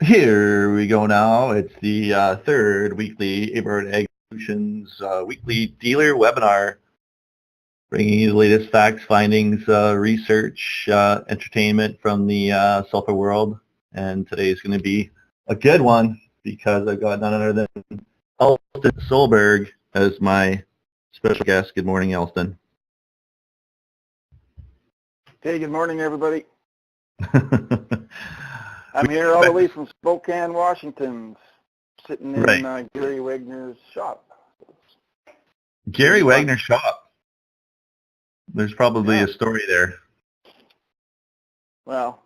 Here we go now. It's the third weekly Aberhart Ag Solutions weekly dealer webinar, bringing you the latest facts, findings, research, entertainment from the sulfur world. And today is going to be a good one because I've got none other than Elston Solberg as my special guest. Good morning, Elston. Hey, good morning, everybody. I'm here all the way from Spokane, Washington, sitting in Gary Wagner's shop. Gary Wagner's shop. There's probably a story there. Well,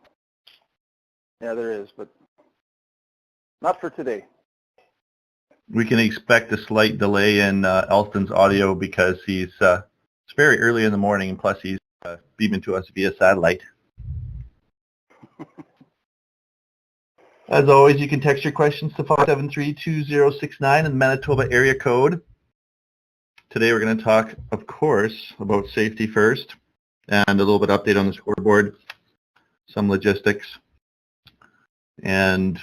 yeah, there is, but not for today. We can expect a slight delay in Elston's audio because it's very early in the morning, and plus he's beaming to us via satellite. As always, you can text your questions to 573-2069 in the Manitoba area code. Today we're going to talk, of course, about safety first and a little bit update on the scoreboard, some logistics. And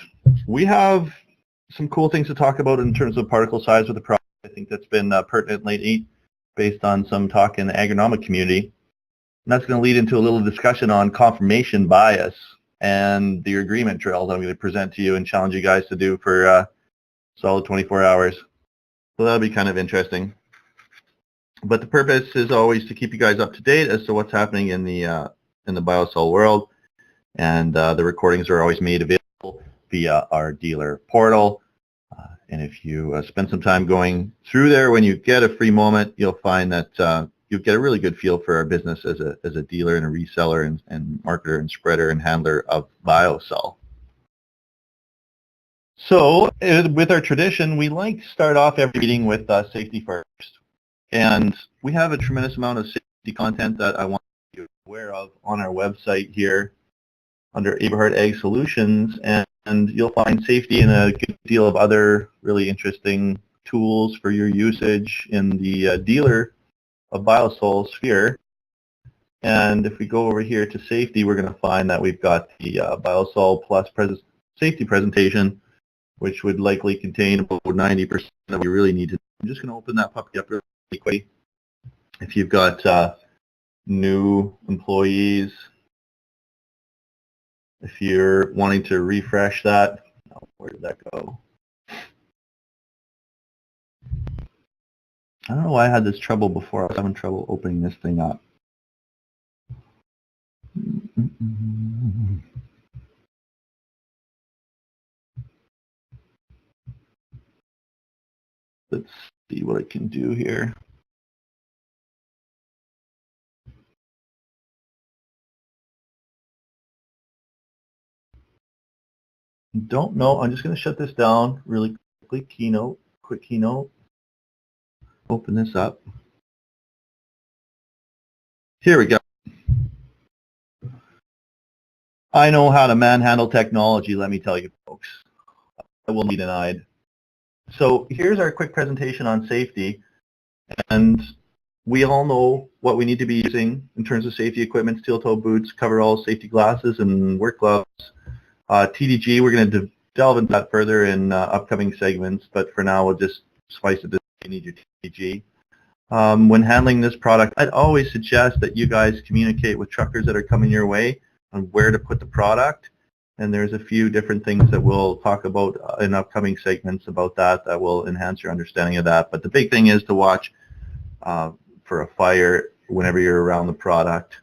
we have some cool things to talk about in terms of particle size with the product. I think that's been pertinent lately based on some talk in the agronomic community. And that's going to lead into a little discussion on confirmation bias and your agreement drills I'm going to present to you and challenge you guys to do for solid 24 hours. So that'll be kind of interesting. But the purpose is always to keep you guys up to date as to what's happening in the biosol world. And the recordings are always made available via our dealer portal. And if you spend some time going through there, when you get a free moment, you'll find that you get a really good feel for our business as a dealer and a reseller and marketer and spreader and handler of biosol. So with our tradition, we like to start off every meeting with safety first. And we have a tremendous amount of safety content that I want you to be aware of on our website here under Aberhart Ag Solutions. And you'll find safety and a good deal of other really interesting tools for your usage in the dealer of biosol sphere. And if we go over here to safety, we're going to find that we've got the biosol plus safety presentation, which would likely contain about 90% of what you really need to. I'm just going to open that puppy up really quickly. If you've got new employees, if you're wanting to refresh that, where did that go? I don't know why I had this trouble before. I was having trouble opening this thing up. Let's see what I can do here. Don't know. I'm just going to shut this down really quickly. Quick keynote. Open this up. Here we go. I know how to manhandle technology, let me tell you folks. I will be denied. So here's our quick presentation on safety. And we all know what we need to be using in terms of safety equipment: steel-toe boots, coveralls, safety glasses, and work gloves. TDG, we're going to delve into that further in upcoming segments, but for now we'll just suffice it that you need your TDG. When handling this product, I'd always suggest that you guys communicate with truckers that are coming your way on where to put the product. And there's a few different things that we'll talk about in upcoming segments about that will enhance your understanding of that. But the big thing is to watch for a fire whenever you're around the product.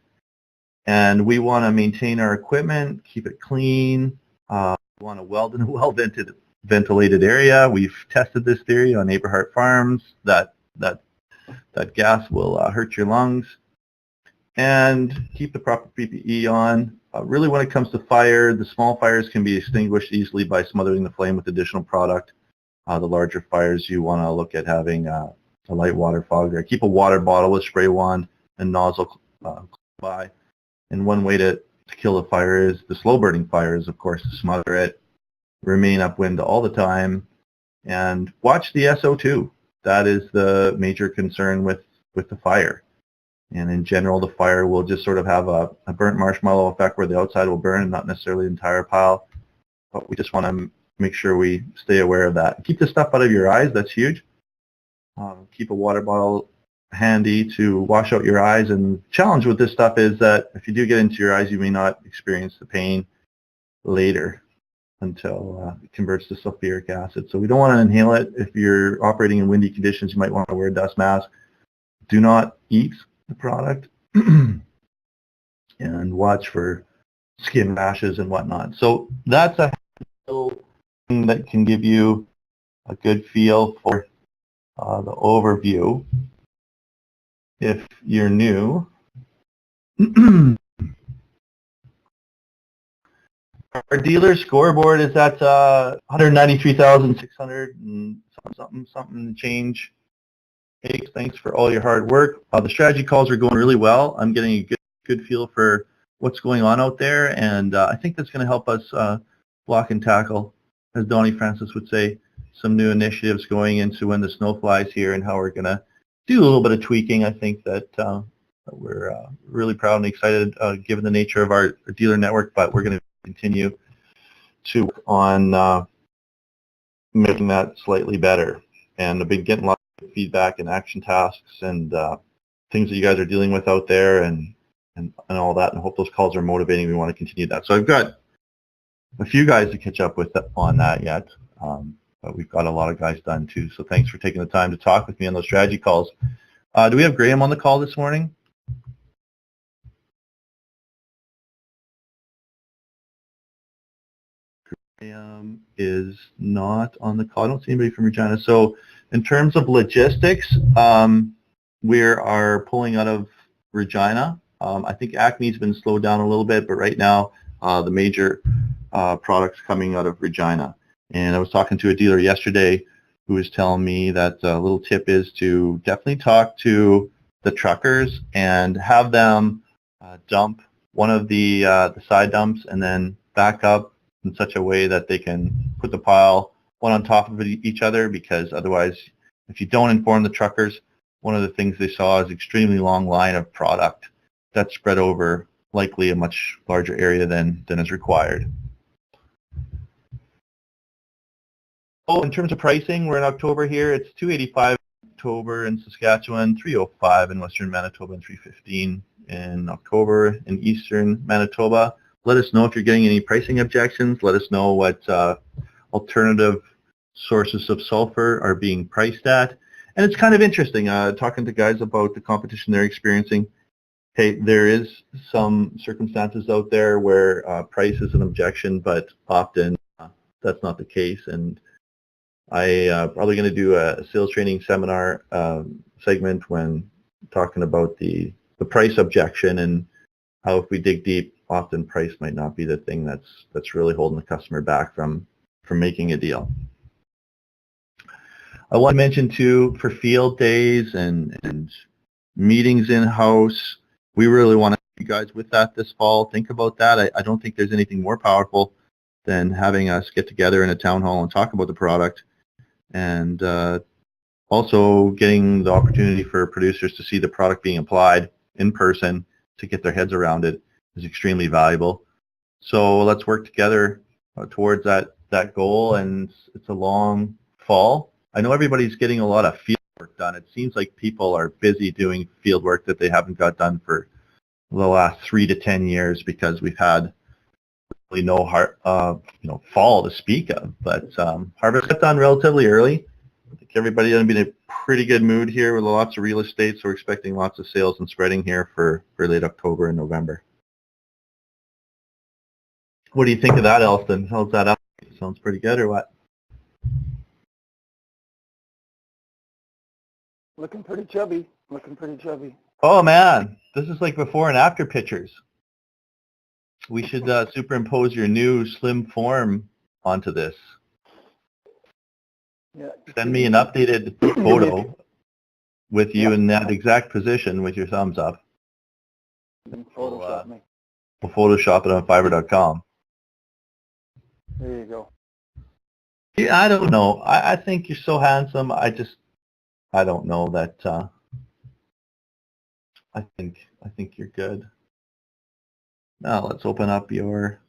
And we want to maintain our equipment, keep it clean. We want to weld in a well-ventilated area. We've tested this theory on Aberhart Farms that gas will hurt your lungs. And keep the proper PPE on. Really, when it comes to fire, the small fires can be extinguished easily by smothering the flame with additional product. The larger fires, you want to look at having a light water fogger. Keep a water bottle with spray wand and nozzle by. And one way to kill a fire is the slow burning fires, of course, to smother it, remain upwind all the time, and watch the SO2. That is the major concern with the fire. And in general, the fire will just sort of have a burnt marshmallow effect where the outside will burn and not necessarily the entire pile. but we just want to make sure we stay aware of that. Keep the stuff out of your eyes. That's huge. Keep a water bottle handy to wash out your eyes. And the challenge with this stuff is that if you do get into your eyes, you may not experience the pain later until it converts to sulfuric acid. So we don't want to inhale it. If you're operating in windy conditions, you might want to wear a dust mask. Do not eat the product and watch for skin rashes and whatnot. So that's a little thing that can give you a good feel for the overview. If you're new, our dealer scoreboard is at 193,600 and something change. Hey, thanks for all your hard work. The strategy calls are going really well. I'm getting a good feel for what's going on out there, and I think that's going to help us block and tackle, as Donnie Francis would say, some new initiatives going into when the snow flies here and how we're going to do a little bit of tweaking. I think that we're really proud and excited given the nature of our dealer network, but we're going to continue to work on making that slightly better. And I've been getting lots of feedback and action tasks and things that you guys are dealing with out there and all that, and I hope those calls are motivating. We want to continue that. So I've got a few guys to catch up with on that yet, but we've got a lot of guys done too. So thanks for taking the time to talk with me on those strategy calls. Do we have Graham on the call this morning? Graham is not on the call. I don't see anybody from Regina. So in terms of logistics, we are pulling out of Regina. I think Acme's been slowed down a little bit, but right now the major products coming out of Regina. And I was talking to a dealer yesterday who was telling me that a little tip is to definitely talk to the truckers and have them dump one of the side dumps and then back up in such a way that they can put the pile one on top of each other, because otherwise, if you don't inform the truckers, one of the things they saw is extremely long line of product that's spread over likely a much larger area than is required. Oh, in terms of pricing, we're in October here. It's $285 in October in Saskatchewan, $305 in Western Manitoba, and $315 in October in Eastern Manitoba. Let us know if you're getting any pricing objections. Let us know what alternative sources of sulfur are being priced at. And it's kind of interesting talking to guys about the competition they're experiencing. Hey, there is some circumstances out there where price is an objection, but often that's not the case. And I probably going to do a sales training seminar segment when talking about the price objection and how if we dig deep, often price might not be the thing that's really holding the customer back from making a deal. I want to mention too, for field days and meetings in-house, we really want to have you guys with that this fall. Think about that. I don't think there's anything more powerful than having us get together in a town hall and talk about the product, and also getting the opportunity for producers to see the product being applied in person to get their heads around it is extremely valuable. So let's work together towards that goal, and it's a long fall. I know everybody's getting a lot of field work done. It seems like people are busy doing field work that they haven't got done for the last 3 to 10 years because we've had really no fall to speak of. But harvest got done relatively early. I think everybody's going to be in a pretty good mood here with lots of real estate, so we're expecting lots of sales and spreading here for late October and November. What do you think of that, Elston? How's that up? Sounds pretty good or what? Looking pretty chubby. Looking pretty chubby. Oh man, this is like before and after pictures. We should superimpose your new slim form onto this. Yeah. Send me an updated photo with you in that exact position with your thumbs up. Photoshop me. We'll Photoshop it on Fiverr.com. There you go. Yeah, I don't know. I think you're so handsome. I don't know that. I think you're good. Now let's open up your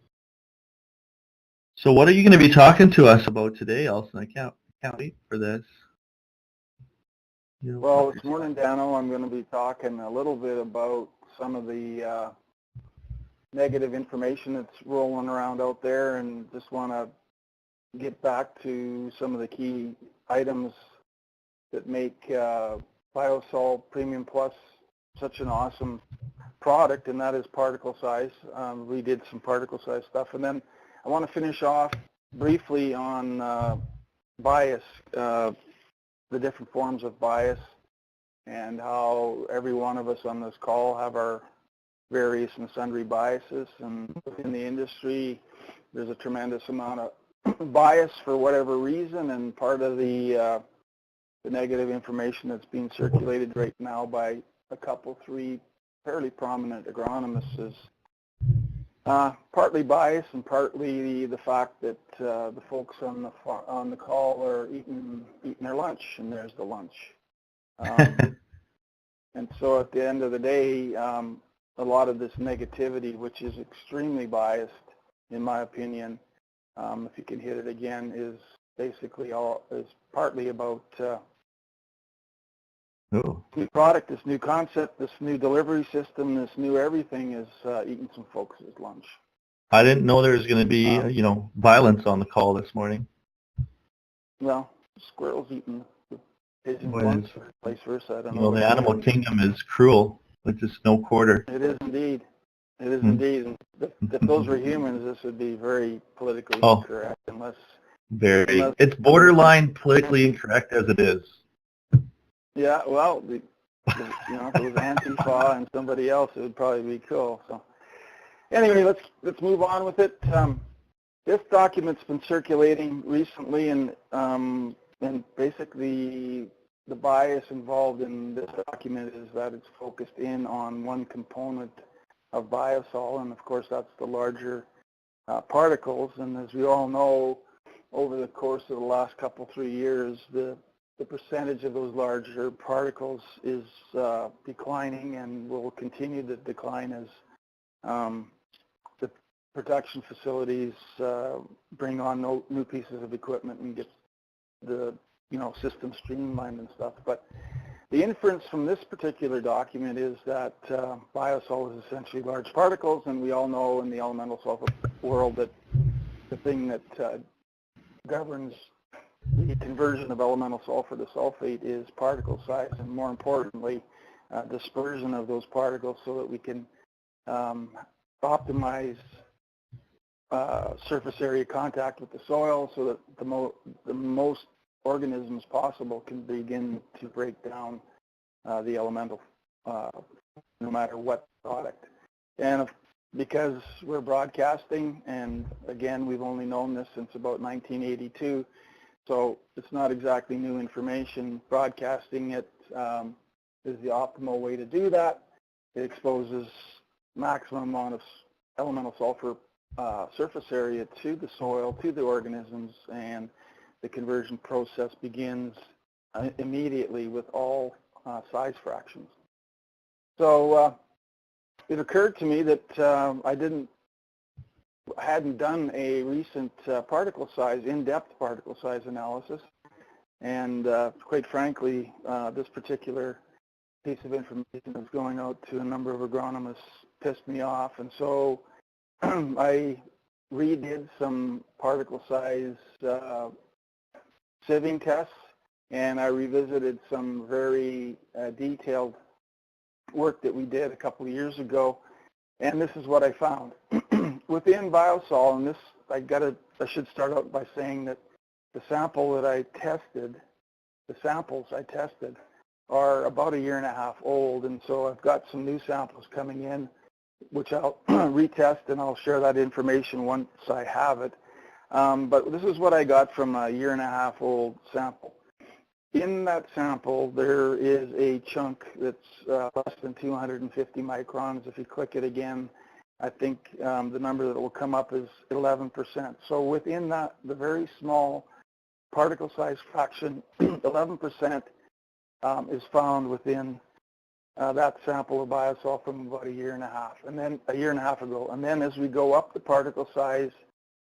So what are you going to be talking to us about today, Elson? I can't wait for this. Well, this morning, Dano, I'm going to be talking a little bit about some of the negative information that's rolling around out there, and just want to get back to some of the key items that make Biosol Premium Plus such an awesome product, and that is particle size. We did some particle size stuff, and then I want to finish off briefly on bias, the different forms of bias, and how every one of us on this call have our various and sundry biases. And within the industry, there's a tremendous amount of bias for whatever reason, and part of the negative information that's being circulated right now by three fairly prominent agronomists is partly bias and partly the fact that the folks on the call are eating their lunch, and there's the lunch. And so at the end of the day, a lot of this negativity, which is extremely biased, in my opinion, if you can hit it again, is basically is partly about new product, this new concept, this new delivery system, this new everything is eating some folks' lunch. I didn't know there was going to be, violence on the call this morning. Well, squirrels eating the pigeon's lunch, or vice versa. I don't know. Well, the animal kingdom is cruel. It's just no quarter. It is indeed. It is indeed. And if those were humans, this would be very politically incorrect, unless it's borderline politically incorrect as it is. Yeah, well, if it was Antifa and somebody else, it would probably be cool. So, anyway, let's move on with it. This document's been circulating recently, and basically the bias involved in this document is that it's focused in on one component of Biosol, and of course that's the larger particles. And as we all know, over the course of the last 3 years, the percentage of those larger particles is declining and will continue to decline as the production facilities bring on new pieces of equipment and get the system streamlined and stuff. But the inference from this particular document is that Biosol is essentially large particles, and we all know in the elemental sulfur world that the thing that governs the conversion of elemental sulfur to sulfate is particle size, and more importantly, dispersion of those particles, so that we can optimize surface area contact with the soil, so that the most organisms possible can begin to break down the elemental, no matter what product. And because we're broadcasting, and again, we've only known this since about 1982, so it's not exactly new information. Broadcasting it is the optimal way to do that. It exposes maximum amount of elemental sulfur surface area to the soil, to the organisms, and the conversion process begins immediately with all size fractions. So it occurred to me that I hadn't done a recent in-depth particle size analysis, and quite frankly, this particular piece of information that's going out to a number of agronomists pissed me off, and so I redid some particle size sieving tests, and I revisited some very detailed work that we did a couple of years ago, and this is what I found. Within Biosol, and I should start out by saying that the samples I tested are about 1.5 years old, and so I've got some new samples coming in, which I'll retest, and I'll share that information once I have it. But this is what I got from a 1.5 year old sample. In that sample, there is a chunk that's less than 250 microns. If you click it again, I think the number that will come up is 11%. So within that, the very small particle size fraction, 11% is found within that sample of Biosol from about 1.5 years, and then 1.5 years ago. And then as we go up the particle size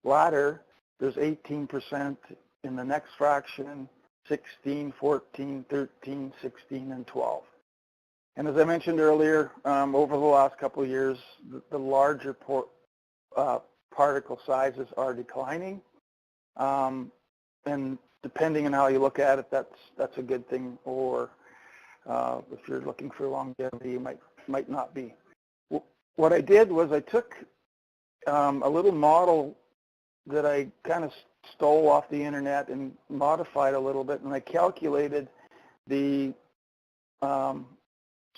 ladder, there's 18% in the next fraction, 16, 14, 13, 16, and 12. And as I mentioned earlier, over the last couple of years, the larger particle sizes are declining. And depending on how you look at it, that's a good thing, or if you're looking for longevity, it might not be. What I did was I took a little model that I kind of stole off the internet and modified a little bit, and I calculated the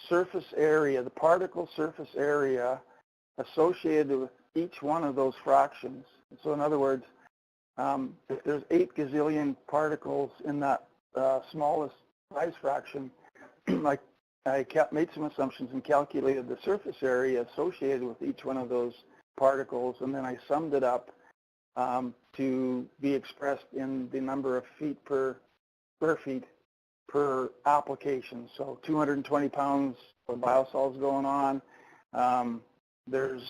surface area, the particle surface area associated with each one of those fractions. So in other words, if there's 8 gazillion particles in that smallest size fraction, I made some assumptions and calculated the surface area associated with each one of those particles, and then I summed it up to be expressed in the number of square feet per application. So 220 pounds of biosols going on. There's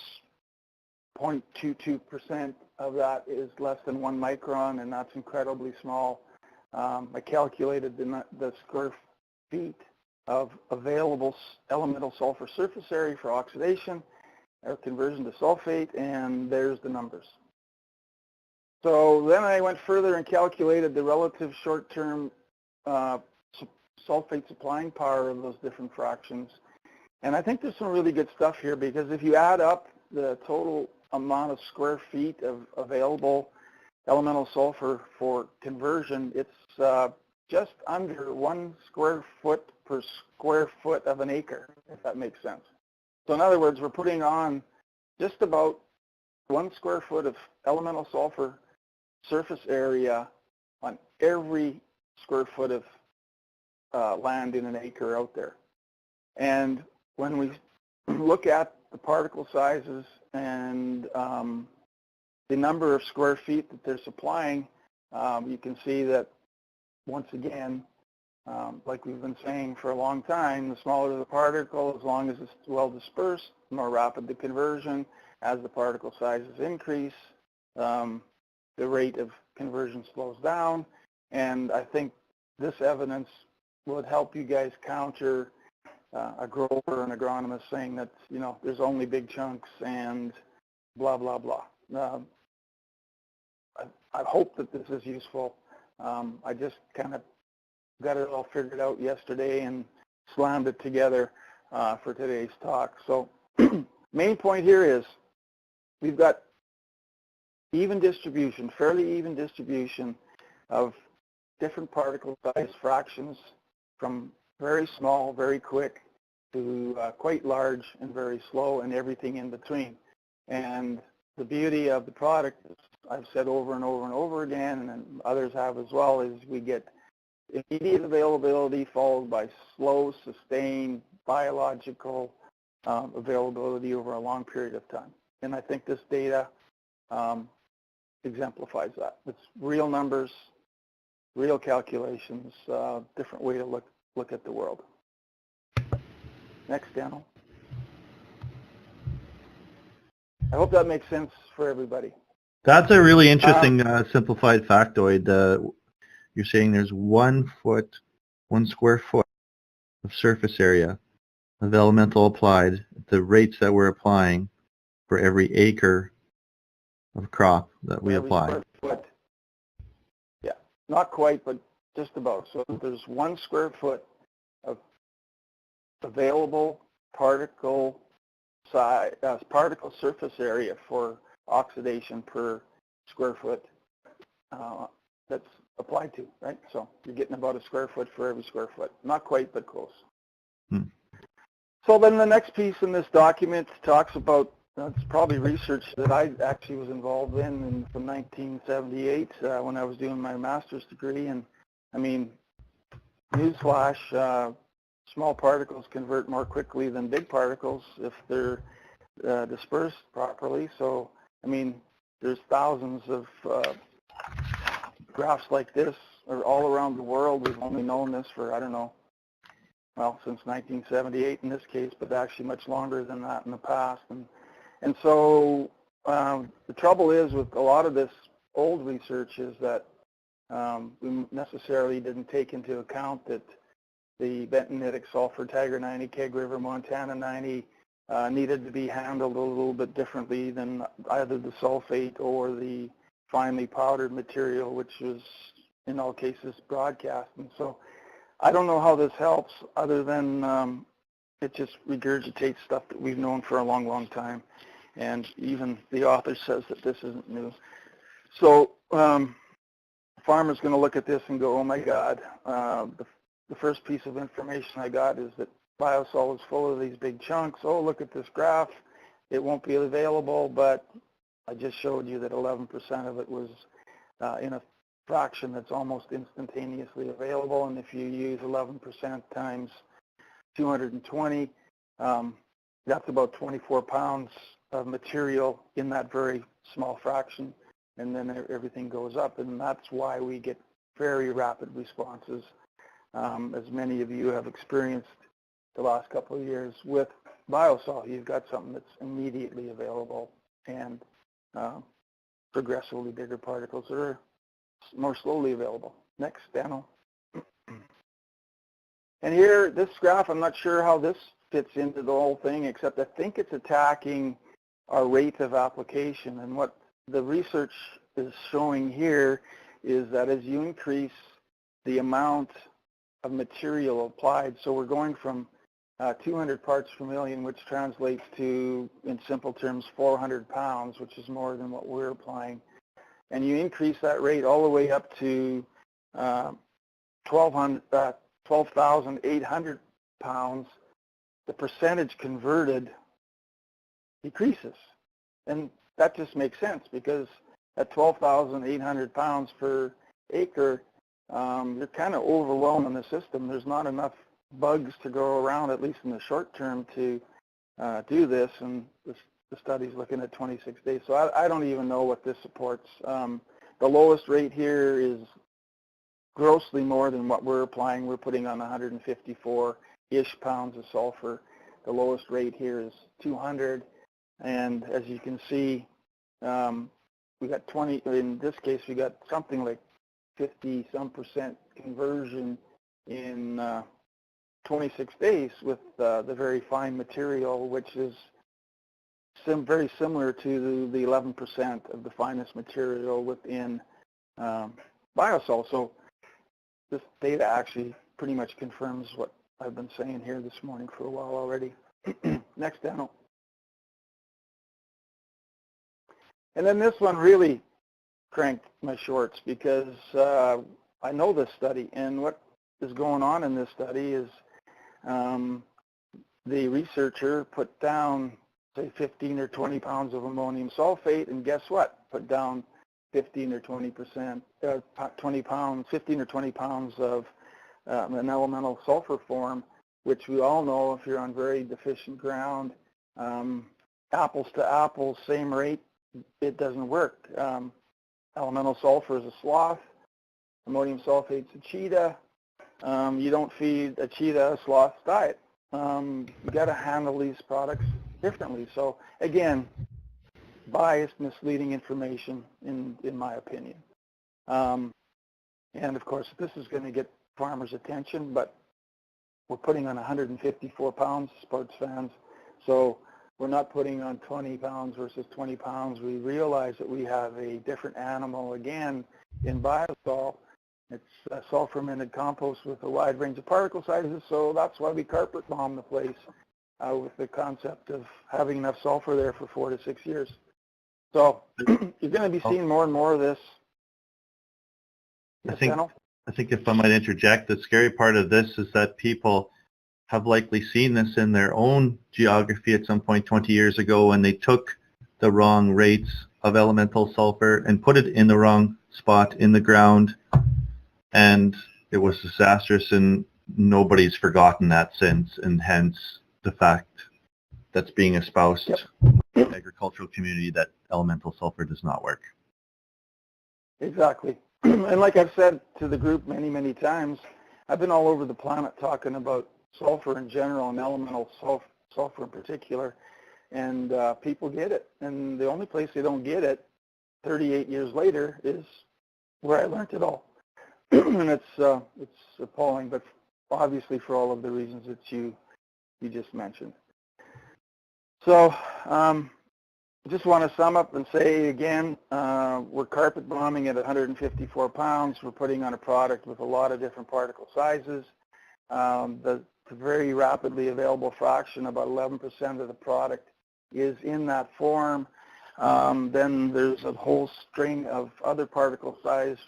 0.22% of that is less than 1 micron, and that's incredibly small. I calculated the square feet of available elemental sulfur surface area for oxidation or conversion to sulfate, and there's the numbers. So then I went further and calculated the relative short-term sulfate supplying power of those different fractions. And I think there's some really good stuff here, because if you add up the total amount of square feet of available elemental sulfur for conversion, it's just under 1 square foot per square foot of an acre, if that makes sense. So in other words, we're putting on just about 1 square foot of elemental sulfur surface area on every square foot of land in an acre out there. And when we look at the particle sizes and the number of square feet that they're supplying, you can see that, once again, like we've been saying for a long time, the smaller the particle, as long as it's well dispersed, the more rapid the conversion. As the particle sizes increase, the rate of conversion slows down, and I think this evidence would help you guys counter a grower or an agronomist saying that, there's only big chunks and blah, blah, blah. I hope that this is useful. I just kind of got it all figured out yesterday and slammed it together for today's talk. So main point here is we've got even distribution, fairly even distribution of different particle size fractions, from very small, very quick, to quite large and very slow, and everything in between. And the beauty of the product, as I've said over and over and over again, and others have as well, is we get immediate availability followed by slow, sustained, biological availability over a long period of time. And I think this data exemplifies that. It's real numbers, real calculations, different way to look at the world. Next, Daniel. I hope that makes sense for everybody. That's a really interesting simplified factoid. You're saying there's 1 square foot of surface area of elemental applied at the rates that we're applying for every acre of crop that we apply. Yeah, not quite, but just about. So there's 1 square foot of available particle size, particle surface area for oxidation per square foot that's applied to, right? So you're getting about 1 square foot for every square foot. Not quite, but close. So then the next piece in this document talks about, it's probably research that I actually was involved in from 1978 when I was doing my master's degree. And I mean, newsflash, small particles convert more quickly than big particles if they're dispersed properly. So, I mean, there's thousands of graphs like this all around the world. We've only known this for, I don't know, well, since 1978 in this case, but actually much longer than that in the past. And so the trouble is with a lot of this old research is that we necessarily didn't take into account that the bentonitic sulfur Tiger 90, Keg River, Montana 90 needed to be handled a little bit differently than either the sulfate or the finely powdered material, which was in all cases broadcast. And so I don't know how this helps other than it just regurgitates stuff that we've known for a long, long time. And even the author says that this isn't new. So farmer's going to look at this and go, oh my God. The first piece of information I got is that Biosol is full of these big chunks. Oh, look at this graph. It won't be available, but I just showed you that 11% of it was in a fraction that's almost instantaneously available. And if you use 11% times 220, that's about 24 pounds of material in that very small fraction. And then everything goes up. And that's why we get very rapid responses, as many of you have experienced the last couple of years with Biosol. You've got something that's immediately available and progressively bigger particles that are more slowly available. Next, Daniel. And here, this graph, I'm not sure how this fits into the whole thing, except I think it's attacking our rate of application. And what the research is showing here is that as you increase the amount of material applied, so we're going from 200 parts per million, which translates to, in simple terms, 400 pounds, which is more than what we're applying. And you increase that rate all the way up to 12,800 pounds, the percentage converted decreases. And that just makes sense because at 12,800 pounds per acre, you're kind of overwhelming the system. There's not enough bugs to go around, at least in the short term, to do this. And the study's looking at 26 days. So I don't even know what this supports. The lowest rate here is grossly more than what we're applying. We're putting on 154-ish pounds of sulfur. The lowest rate here is 200. And as you can see, we got 20, in this case, we got something like 50-some% conversion in 26 days with the very fine material, which is very similar to the 11% of the finest material within Biosol. So this data actually pretty much confirms what I've been saying here this morning for a while already. Next, Daniel. And then this one really cranked my shorts because I know this study, and what is going on in this study is the researcher put down, say, 15 or 20 pounds of ammonium sulfate, and guess what? Put down 15 or 20%, 20 pounds, 15 or 20 pounds of an elemental sulfur form, which we all know if you're on very deficient ground, apples to apples, same rate, it doesn't work. Elemental sulfur is a sloth. Ammonium sulfate's a cheetah. You don't feed a cheetah a sloth's diet. You got to handle these products differently. So again, biased, misleading information in my opinion. And of course, this is going to get farmers' attention, but we're putting on 154 pounds, sports fans. So we're not putting on 20 pounds versus 20 pounds. We realize that we have a different animal again in Biosol. It's sulfur-minted compost with a wide range of particle sizes, so that's why we carpet bomb the place with the concept of having enough sulfur there for 4 to 6 years. So you're going to be seeing more and more of this. I think if I might interject, the scary part of this is that people have likely seen this in their own geography at some point 20 years ago when they took the wrong rates of elemental sulfur and put it in the wrong spot in the ground, and it was disastrous, and nobody's forgotten that since, and hence the fact that's being espoused in the agricultural community that elemental sulfur does not work. Exactly. And like I've said to the group many, many times, I've been all over the planet talking about sulfur in general and elemental sulfur in particular, and people get it. And the only place they don't get it 38 years later is where I learned it all. And it's appalling, but obviously for all of the reasons that you just mentioned. So I just want to sum up and say again, we're carpet bombing at 154 pounds. We're putting on a product with a lot of different particle sizes. The very rapidly available fraction, about 11% of the product, is in that form. Then there's a whole string of other particle size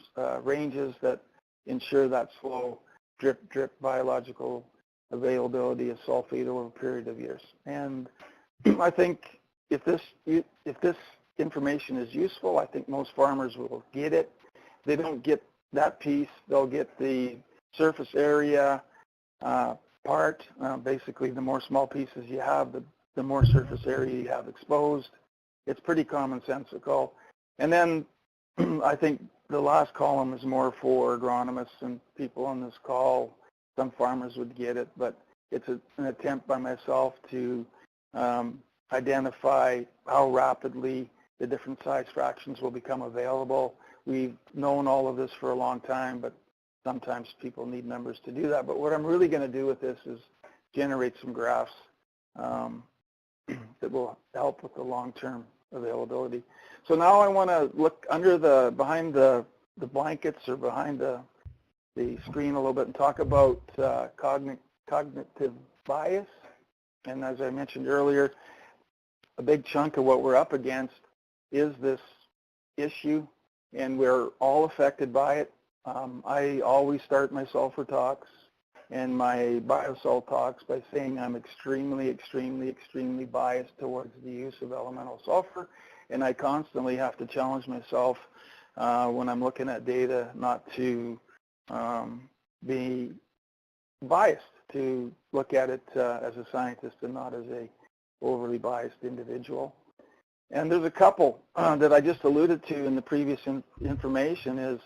ranges that ensure that slow drip biological availability of sulfate over a period of years. And I think if this information is useful, I think most farmers will get it. If they don't get that piece, they'll get the surface area part. Basically, the more small pieces you have, the more surface area you have exposed. It's pretty commonsensical. And then I think the last column is more for agronomists and people on this call. Some farmers would get it, but it's an attempt by myself to identify how rapidly the different size fractions will become available. We've known all of this for a long time, but sometimes people need numbers to do that. But what I'm really going to do with this is generate some graphs that will help with the long-term availability. So now I want to look behind the blankets or behind the screen a little bit and talk about cognitive bias. And as I mentioned earlier, a big chunk of what we're up against is this issue, and we're all affected by it. I always start my sulfur talks and my biosol talks by saying I'm extremely, extremely, extremely biased towards the use of elemental sulfur, and I constantly have to challenge myself when I'm looking at data not to be biased, to look at it as a scientist and not as a overly biased individual. And there's a couple that I just alluded to in the previous information is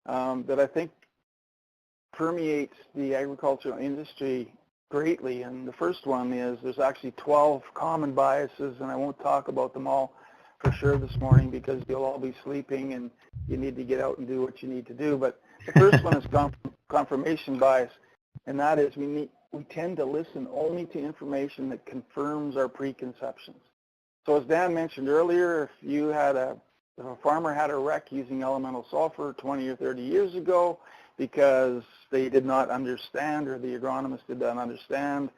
that I think permeates the agricultural industry greatly. And the first one is there's actually 12 common biases, and I won't talk about them all for sure this morning because you'll all be sleeping and you need to get out and do what you need to do. But the first one is confirmation bias, and that is we tend to listen only to information that confirms our preconceptions. So as Dan mentioned earlier, if a farmer had a wreck using elemental sulfur 20 or 30 years ago because they did not understand, or the agronomist did not understand,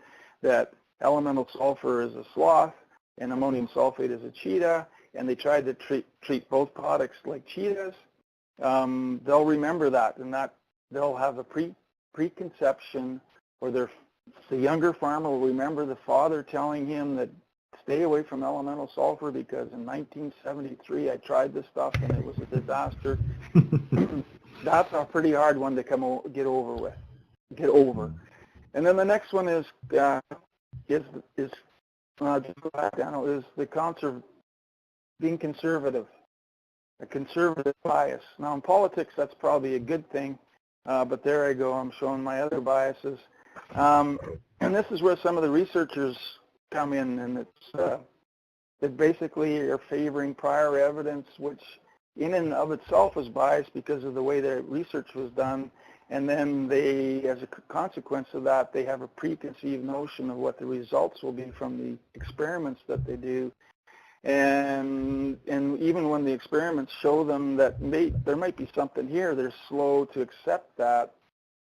that elemental sulfur is a sloth and ammonium sulfate is a cheetah, and they tried to treat both products like cheetahs, they'll remember that, and that they'll have a preconception, or the younger farmer will remember the father telling him that stay away from elemental sulfur because in 1973 I tried this stuff and it was a disaster. That's a pretty hard one to get over. And then the next one is the being conservative, a conservative bias. Now in politics that's probably a good thing, but there I go, I'm showing my other biases. And this is where some of the researchers come in, and it's that basically are favoring prior evidence, which in and of itself is biased because of the way their research was done, and then they, as a consequence of that, they have a preconceived notion of what the results will be from the experiments that they do, and even when the experiments show them that there might be something here, they're slow to accept that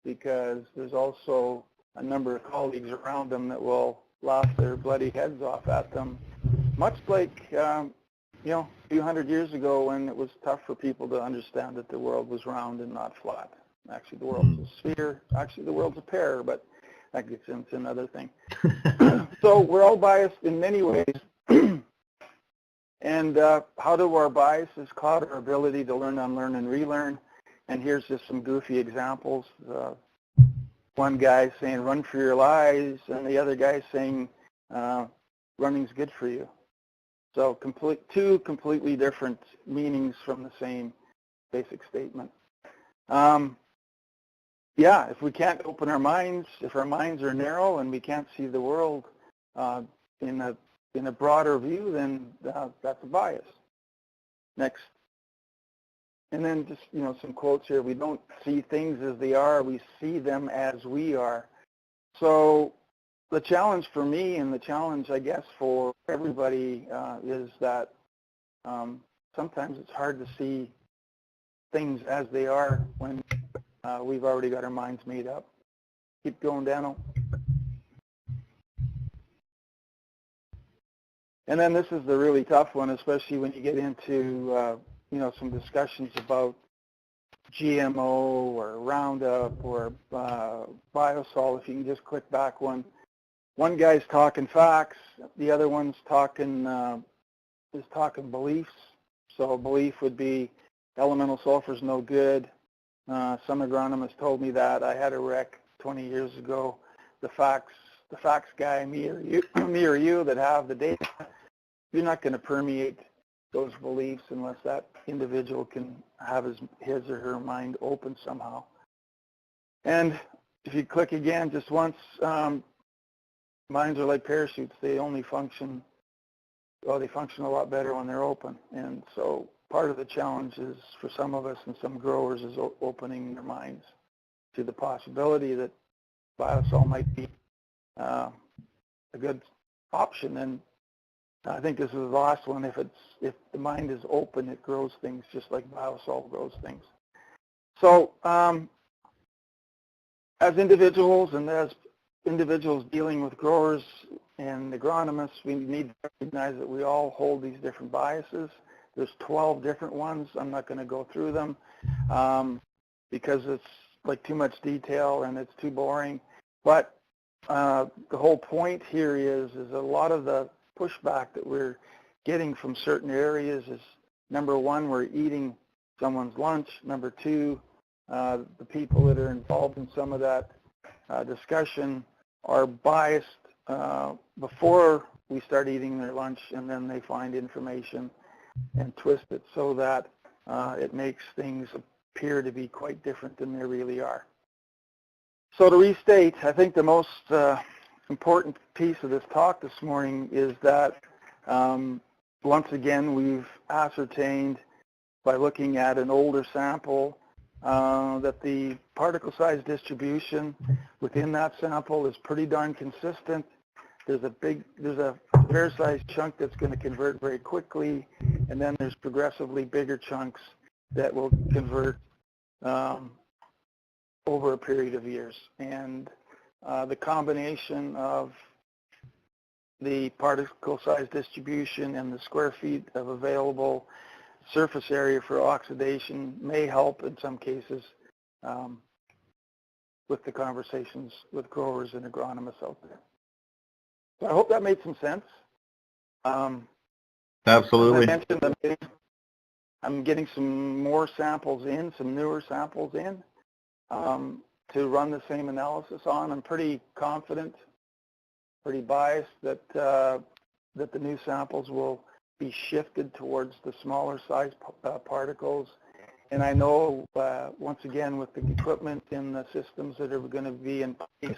because there's also a number of colleagues around them that will laugh their bloody heads off at them, much like a few hundred years ago when it was tough for people to understand that the world was round and not flat. Actually, the world's a sphere. Actually, the world's a pear, but that gets into another thing. So we're all biased in many ways. And how do our biases cloud our ability to learn, unlearn, and relearn? And here's just some goofy examples. One guy saying, run for your lives, and the other guy saying, running's good for you. So two completely different meanings from the same basic statement. Yeah, if we can't open our minds, if our minds are narrow and we can't see the world in a broader view, then that's a bias. Next and then just, some quotes here. We don't see things as they are. We see them as we are. So the challenge for me, and the challenge, I guess, for everybody is that sometimes it's hard to see things as they are when we've already got our minds made up. Keep going, Dano. And then this is the really tough one, especially when you get into, some discussions about GMO or Roundup or Biosol. If you can just click back one. One guy's talking facts, the other one's talking beliefs. So a belief would be elemental sulfur's no good. Some agronomists told me that. I had a wreck 20 years ago. The facts guy, me or you that have the data, you're not going to permeate those beliefs unless that individual can have his or her mind open somehow. And if you click again just once, minds are like parachutes. They only function, they function a lot better when they're open. And so part of the challenge is for some of us and some growers is opening their minds to the possibility that Biosol might be a good option. And I think this is the last one. If the mind is open, it grows things just like Biosol grows things. So as individuals and as individuals dealing with growers and agronomists, we need to recognize that we all hold these different biases. There's 12 different ones. I'm not going to go through them because it's like too much detail and it's too boring. But the whole point here is a lot of the pushback that we're getting from certain areas is, number one, we're eating someone's lunch. Number two, the people that are involved in some of that discussion are biased before we start eating their lunch, and then they find information and twist it so that it makes things appear to be quite different than they really are. So to restate, I think the most important piece of this talk this morning is that once again we've ascertained by looking at an older sample that the particle size distribution within that sample is pretty darn consistent. There's a fair-sized chunk that's going to convert very quickly, and then there's progressively bigger chunks that will convert over a period of years. And the combination of the particle size distribution and the square feet of available surface area for oxidation may help in some cases with the conversations with growers and agronomists out there. So I hope that made some sense. Absolutely. As I mentioned, I'm getting some more samples in, some newer samples in to run the same analysis on. I'm pretty confident, pretty biased that that the new samples will be shifted towards the smaller size particles. And I know, once again, with the equipment and the systems that are going to be in place,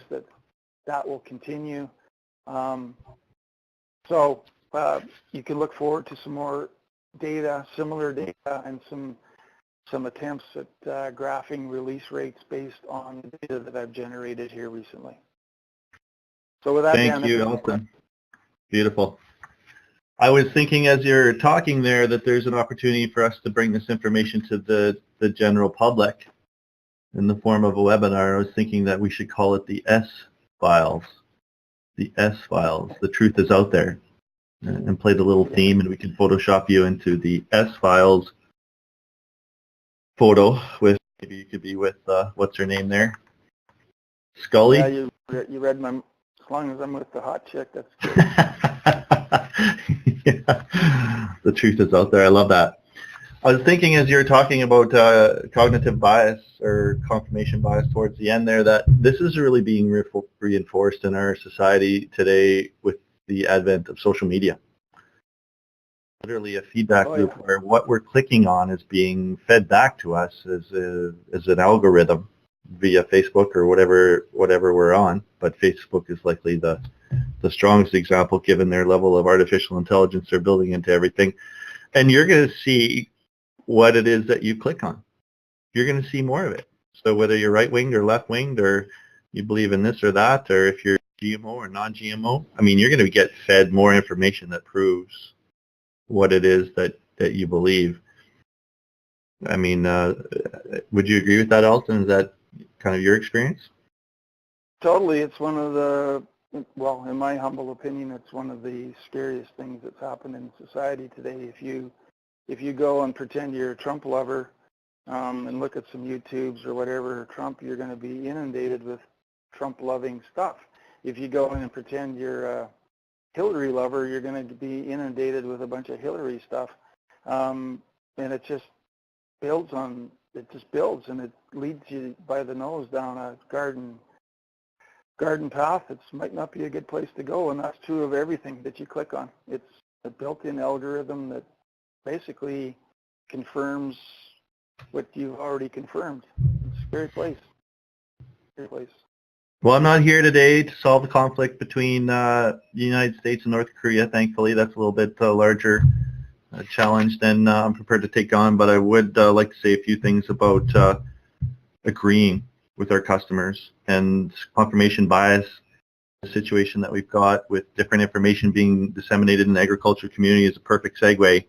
that will continue. So you can look forward to some more data, similar data, and some attempts at graphing release rates based on the data that I've generated here recently. So with that, thank you, Elton. Beautiful. I was thinking as you're talking there that there's an opportunity for us to bring this information to the general public in the form of a webinar. I was thinking that we should call it the S-Files. The S-Files. The truth is out there. And play the little theme, and we can Photoshop you into the S-Files photo with, maybe you could be with, what's her name there? Scully? Yeah, you read my, as long as I'm with the hot chick, that's good. Yeah. The truth is out there. I love that. I was thinking as you were talking about cognitive bias or confirmation bias towards the end there, that this is really being reinforced in our society today with the advent of social media. Literally a feedback loop where what we're clicking on is being fed back to us as an algorithm via Facebook or whatever we're on. But Facebook is likely the strongest example given their level of artificial intelligence they're building into everything. And you're going to see what it is that you click on. You're going to see more of it. So whether you're right-winged or left-winged, or you believe in this or that, or if you're GMO or non-GMO, I mean, you're going to get fed more information that proves what it is that you believe. I mean, would you agree with that, Alton? Is that kind of your experience? Totally. It's one of the, well, in my humble opinion, it's one of the scariest things that's happened in society today. If you go and pretend you're a Trump lover and look at some YouTubes or whatever, Trump, you're going to be inundated with Trump-loving stuff. If you go in and pretend you're a Hillary lover, you're going to be inundated with a bunch of Hillary stuff. And it just builds and it leads you by the nose down a garden path. It might not be a good place to go, and that's true of everything that you click on. It's a built-in algorithm that basically confirms what you've already confirmed. It's a scary place. Scary place. Well, I'm not here today to solve the conflict between the United States and North Korea, thankfully. That's a little bit larger challenge than I'm prepared to take on, but I would like to say a few things about agreeing with our customers and confirmation bias. The situation that we've got with different information being disseminated in the agriculture community is a perfect segue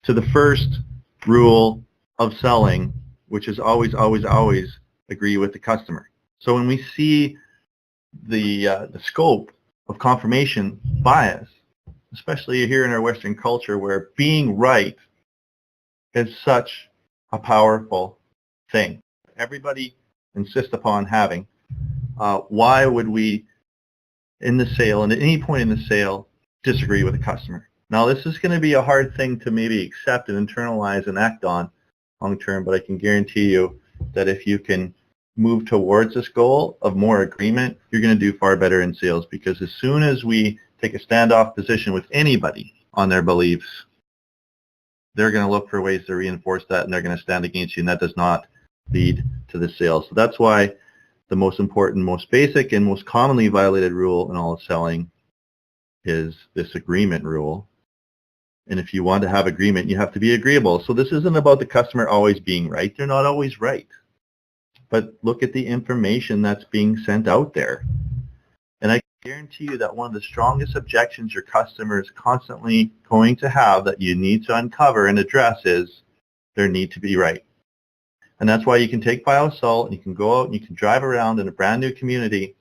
to the first rule of selling, which is always, always, always agree with the customer. So when we see the scope of confirmation bias, especially here in our Western culture, where being right is such a powerful thing, everybody insists upon having, why would we, in the sale and at any point in the sale, disagree with a customer? Now, this is going to be a hard thing to maybe accept and internalize and act on long term, but I can guarantee you that if you can move towards this goal of more agreement, you're going to do far better in sales, because as soon as we take a standoff position with anybody on their beliefs, they're going to look for ways to reinforce that, and they're going to stand against you, and that does not lead to the sale. So that's why the most important, most basic, and most commonly violated rule in all of selling is this agreement rule. And if you want to have agreement, you have to be agreeable. So this isn't about the customer always being right. They're not always right. But look at the information that's being sent out there. And I guarantee you that one of the strongest objections your customer is constantly going to have that you need to uncover and address is their need to be right. And that's why you can take BioSalt and you can go out and you can drive around in a brand new community.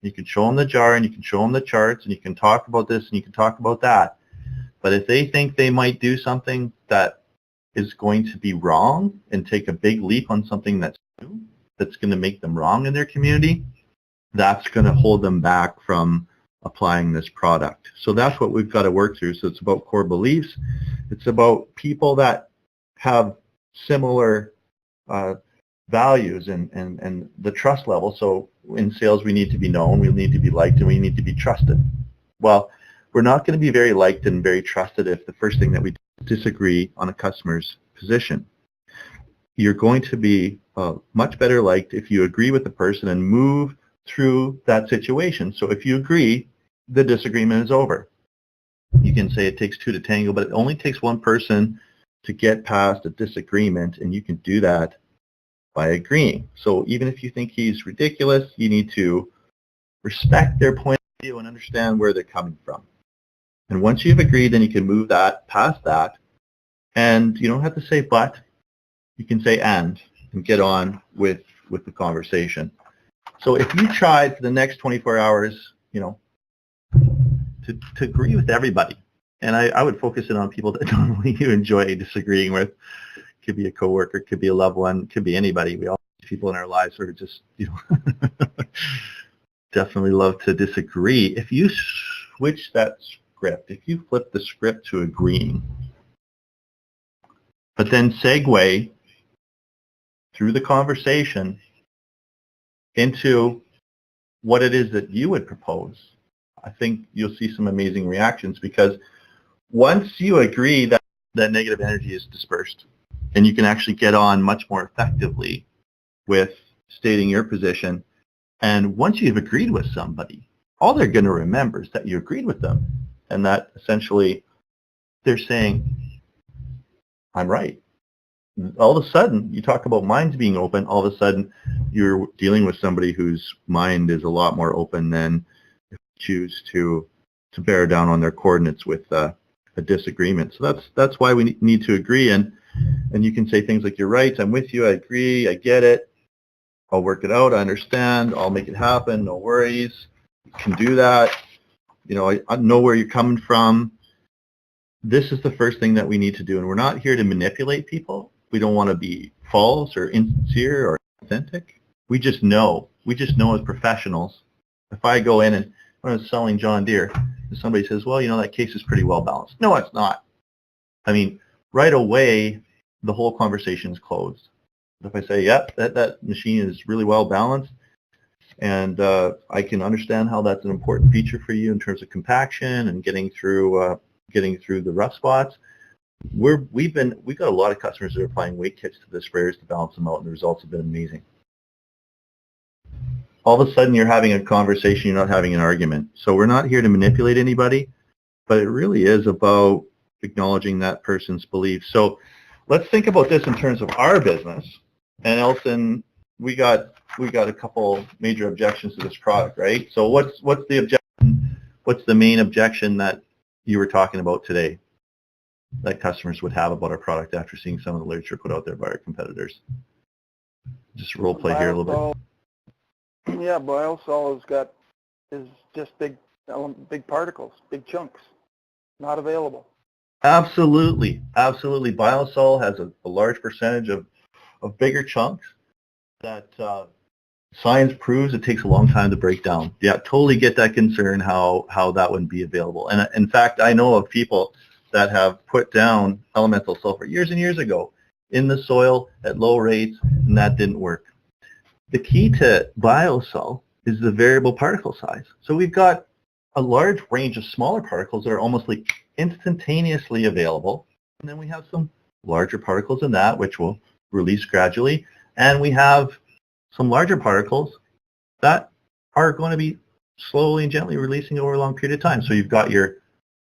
You can show them the jar and you can show them the charts and you can talk about this and you can talk about that. But if they think they might do something that is going to be wrong and take a big leap on something that's new, that's going to make them wrong in their community, that's going to hold them back from applying this product. So that's what we've got to work through. So it's about core beliefs. It's about people that have similar values and the trust level. So in sales, we need to be known, we need to be liked, and we need to be trusted. Well, we're not going to be very liked and very trusted if the first thing that we disagree on a customer's position. You're going to be much better liked if you agree with the person and move through that situation. So if you agree, the disagreement is over. You can say it takes two to tango, but it only takes one person to get past a disagreement, and you can do that by agreeing. So even if you think he's ridiculous, you need to respect their point of view and understand where they're coming from. And once you've agreed, then you can move that past that, and you don't have to say but, you can say and get on with the conversation. So if you try for the next 24 hours, to agree with everybody, and I would focus it on people that normally you enjoy disagreeing with. Could be a coworker, could be a loved one, could be anybody. We all have people in our lives who are just, definitely love to disagree. If you switch that script, if you flip the script to agreeing, but then segue through the conversation into what it is that you would propose, I think you'll see some amazing reactions, because once you agree, that negative energy is dispersed, and you can actually get on much more effectively with stating your position. And once you've agreed with somebody, all they're going to remember is that you agreed with them, and that essentially they're saying, I'm right. all of a sudden, you talk about minds being open, all of a sudden you're dealing with somebody whose mind is a lot more open than if you choose to bear down on their coordinates with a disagreement. So that's why we need to agree, and you can say things like, you're right, I'm with you, I agree, I get it, I'll work it out, I understand, I'll make it happen, no worries, you can do that, you know, I know where you're coming from. This is the first thing that we need to do, and we're not here to manipulate people. We don't want to be false or insincere or authentic. We just know as professionals. If I go in and when I was selling John Deere, and somebody says, well, you know, that case is pretty well balanced. No, it's not. I mean, right away, the whole conversation is closed. If I say, yep, that machine is really well balanced, and I can understand how that's an important feature for you in terms of compaction and getting through the rough spots. We've got a lot of customers that are applying weight kits to the sprayers to balance them out, and the results have been amazing. All of a sudden, you're having a conversation, you're not having an argument. So we're not here to manipulate anybody, but it really is about acknowledging that person's beliefs. So let's think about this in terms of our business. And Elson, we got a couple major objections to this product, right? So what's the objection? What's the main objection that you were talking about today that customers would have about our product after seeing some of the literature put out there by our competitors? Just role play here a little bit. Yeah, Biosol is just big particles, big chunks, not available. Absolutely. Biosol has a large percentage of bigger chunks that science proves it takes a long time to break down. Yeah, totally get that concern how that wouldn't be available. And in fact, I know of people that have put down elemental sulfur years and years ago in the soil at low rates, and that didn't work. The key to Biosol is the variable particle size. So we've got a large range of smaller particles that are almost like instantaneously available, and then we have some larger particles in that which will release gradually, and we have some larger particles that are going to be slowly and gently releasing over a long period of time. So you've got your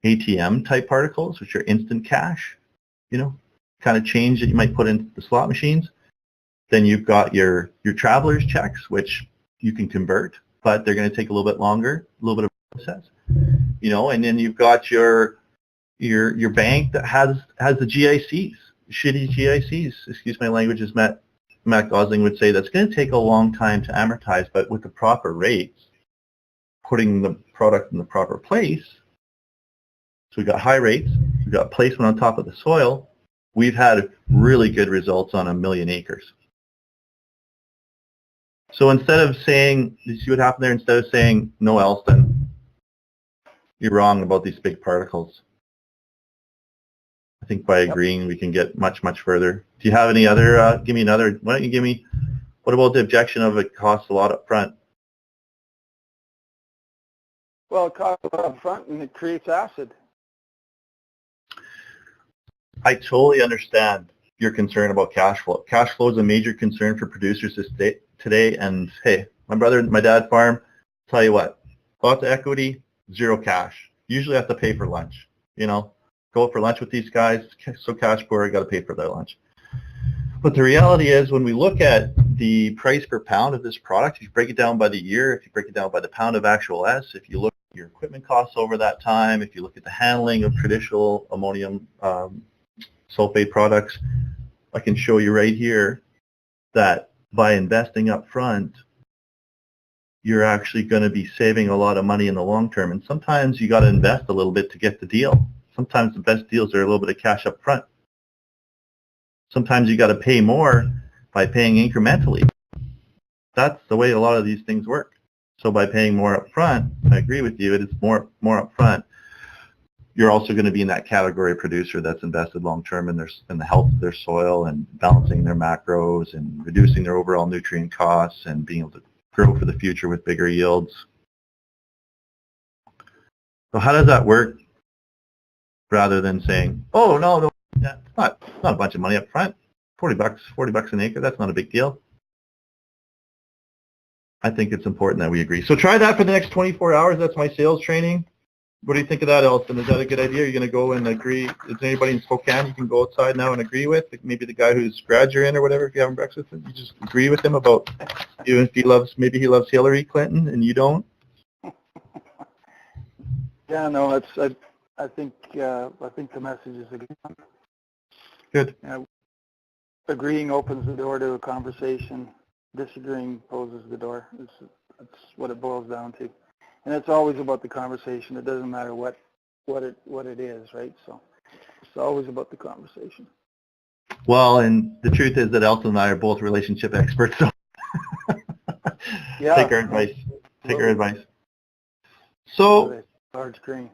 ATM type particles, which are instant cash, you know, kind of change that you might put into the slot machines. Then you've got your traveler's checks, which you can convert, but they're going to take a little bit longer, a little bit of process, you know. And then you've got your bank that has the GICs, shitty GICs. Excuse my language, as Matt Gosling would say. That's going to take a long time to amortize, but with the proper rates, putting the product in the proper place. So we've got high rates, we've got placement on top of the soil. We've had really good results on 1 million acres. So instead of saying, you see what happened there? Instead of saying, no, Elston, you're wrong about these big particles. I think by agreeing, we can get much, much further. Do you have any other, give me another, why don't you give me, what about the objection of it costs a lot up front? Well, it costs a lot up front and it creates acid. I totally understand your concern about cash flow. Cash flow is a major concern for producers today, and hey, my brother and my dad farm, tell you what, lots of equity, zero cash. Usually have to pay for lunch, you know. Go out for lunch with these guys, so cash poor, I got to pay for their lunch. But the reality is, when we look at the price per pound of this product, if you break it down by the year, if you break it down by the pound of actual S, if you look at your equipment costs over that time, if you look at the handling of traditional ammonium sulfate products, I can show you right here that by investing up front, you're actually going to be saving a lot of money in the long term. And sometimes you got to invest a little bit to get the deal. Sometimes the best deals are a little bit of cash up front. Sometimes you got to pay more by paying incrementally. That's the way a lot of these things work. So by paying more up front, I agree with you, it is more up front. You're also going to be in that category of producer that's invested long term in the health of their soil and balancing their macros and reducing their overall nutrient costs and being able to grow for the future with bigger yields. So how does that work? Rather than saying, oh no, it's not a bunch of money up front, $40 an acre, that's not a big deal. I think it's important that we agree. So try that for the next 24 hours. That's my sales training. What do you think of that, Elson? Is that a good idea? Are you going to go and agree? Is there anybody in Spokane you can go outside now and agree with? Like maybe the guy whose grad you're in or whatever, if you're having breakfast with him, you just agree with him about you if he loves, maybe he loves Hillary Clinton and you don't? Yeah, no, I think the message is a good one. Good. Agreeing opens the door to a conversation. Disagreeing closes the door. That's what it boils down to. And it's always about the conversation. It doesn't matter what it is, right? So it's always about the conversation. Well, and the truth is that Elson and I are both relationship experts, so Yeah. take our advice. Take our advice. So large screen.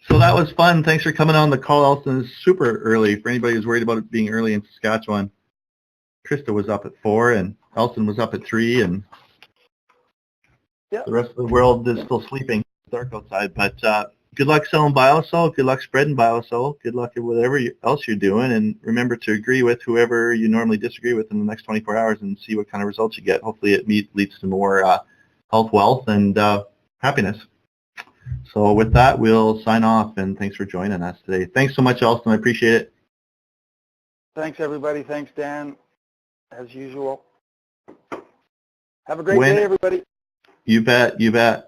So that was fun. Thanks for coming on the call, Elson. It's super early for anybody who's worried about it being early in Saskatchewan. Krista was up at 4 and Elson was up at 3 and the rest of the world is still sleeping. It's dark outside. But good luck selling Biosol. Good luck spreading Biosol. Good luck at whatever else you're doing. And remember to agree with whoever you normally disagree with in the next 24 hours and see what kind of results you get. Hopefully it leads to more health, wealth, and happiness. So with that, we'll sign off, and thanks for joining us today. Thanks so much, Elson. I appreciate it. Thanks, everybody. Thanks, Dan, as usual. Have a great day, everybody. You bet. You bet.